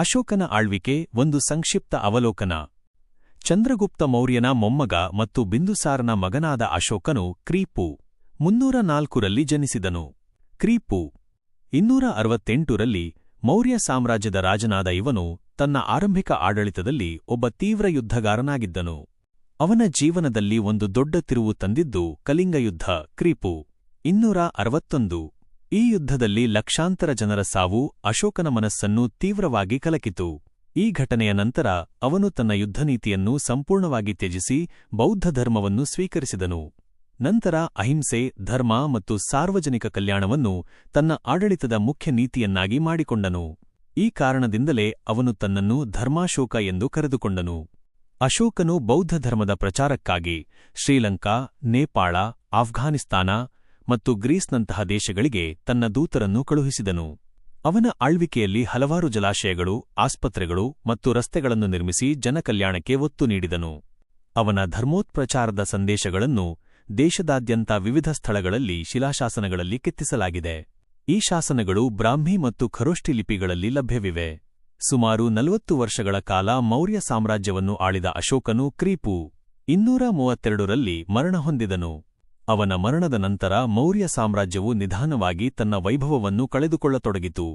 ಅಶೋಕನ ಆಳ್ವಿಕೆ ಒಂದು ಸಂಕ್ಷಿಪ್ತ ಅವಲೋಕನ. ಚಂದ್ರಗುಪ್ತ ಮೌರ್ಯನ ಮೊಮ್ಮಗ ಮತ್ತು ಬಿಂದುಸಾರನ ಮಗನಾದ ಅಶೋಕನು ಕ್ರಿ.ಪೂ. 304ರಲ್ಲಿ ಜನಿಸಿದನು. ಕ್ರಿ.ಪೂ. 268ರಲ್ಲಿ ಮೌರ್ಯ ಸಾಮ್ರಾಜ್ಯದ ರಾಜನಾದ ಇವನು ತನ್ನ ಆರಂಭಿಕ ಆಡಳಿತದಲ್ಲಿ ಒಬ್ಬ ತೀವ್ರ ಯುದ್ಧಗಾರನಾಗಿದ್ದನು. ಅವನ ಜೀವನದಲ್ಲಿ ಒಂದು ದೊಡ್ಡ ತಿರುವು ತಂದಿದ್ದು ಕಲಿಂಗ ಯುದ್ಧ ಕ್ರಿ.ಪೂ. 261. ಈ ಯುದ್ಧದಲ್ಲಿ ಲಕ್ಷಾಂತರ ಜನರ ಸಾವು ಅಶೋಕನ ಮನಸ್ಸನ್ನು ತೀವ್ರವಾಗಿ ಕಲಕಿತು. ಈ ಘಟನೆಯ ನಂತರ ಅವನು ತನ್ನ ಯುದ್ಧನೀತಿಯನ್ನು ಸಂಪೂರ್ಣವಾಗಿ ತ್ಯಜಿಸಿ ಬೌದ್ಧ ಧರ್ಮವನ್ನು ಸ್ವೀಕರಿಸಿದನು. ನಂತರ ಅಹಿಂಸೆ, ಧರ್ಮ ಮತ್ತು ಸಾರ್ವಜನಿಕ ಕಲ್ಯಾಣವನ್ನು ತನ್ನ ಆಡಳಿತದ ಮುಖ್ಯ ನೀತಿಯನ್ನಾಗಿ ಮಾಡಿಕೊಂಡನು. ಈ ಕಾರಣದಿಂದಲೇ ಅವನು ತನ್ನನ್ನು ಧರ್ಮಾಶೋಕ ಎಂದು ಕರೆದುಕೊಂಡನು. ಅಶೋಕನು ಬೌದ್ಧ ಧರ್ಮದ ಪ್ರಚಾರಕ್ಕಾಗಿ ಶ್ರೀಲಂಕಾ, ನೇಪಾಳ, ಆಫ್ಘಾನಿಸ್ತಾನ ಮತ್ತು ಗ್ರೀಸ್ನಂತಹ ದೇಶಗಳಿಗೆ ತನ್ನ ದೂತರನ್ನು ಕಳುಹಿಸಿದನು. ಅವನ ಆಳ್ವಿಕೆಯಲ್ಲಿ ಹಲವಾರು ಜಲಾಶಯಗಳು, ಆಸ್ಪತ್ರೆಗಳು ಮತ್ತು ರಸ್ತೆಗಳನ್ನು ನಿರ್ಮಿಸಿ ಜನಕಲ್ಯಾಣಕ್ಕೆ ಒತ್ತು ನೀಡಿದನು. ಅವನ ಧರ್ಮೋತ್ಪ್ರಚಾರದ ಸಂದೇಶಗಳನ್ನು ದೇಶದಾದ್ಯಂತ ವಿವಿಧ ಸ್ಥಳಗಳಲ್ಲಿ ಶಿಲಾಶಾಸನಗಳಲ್ಲಿ ಕೆತ್ತಿಸಲಾಗಿದೆ. ಈ ಶಾಸನಗಳು ಬ್ರಾಹ್ಮಿ ಮತ್ತು ಖರೋಷ್ಠಿ ಲಿಪಿಗಳಲ್ಲಿ ಲಭ್ಯವಿವೆ. ಸುಮಾರು 40 ವರ್ಷಗಳ ಕಾಲ ಮೌರ್ಯ ಸಾಮ್ರಾಜ್ಯವನ್ನು ಆಳಿದ ಅಶೋಕನು ಕ್ರಿ.ಪೂ. 232ರಲ್ಲಿ ಮರಣ ಹೊಂದಿದನು. ಅವನ ಮರಣದ ನಂತರ ಮೌರ್ಯ ಸಾಮ್ರಾಜ್ಯವು ನಿಧಾನವಾಗಿ ತನ್ನ ವೈಭವವನ್ನು ಕಳೆದುಕೊಳ್ಳತೊಡಗಿತು.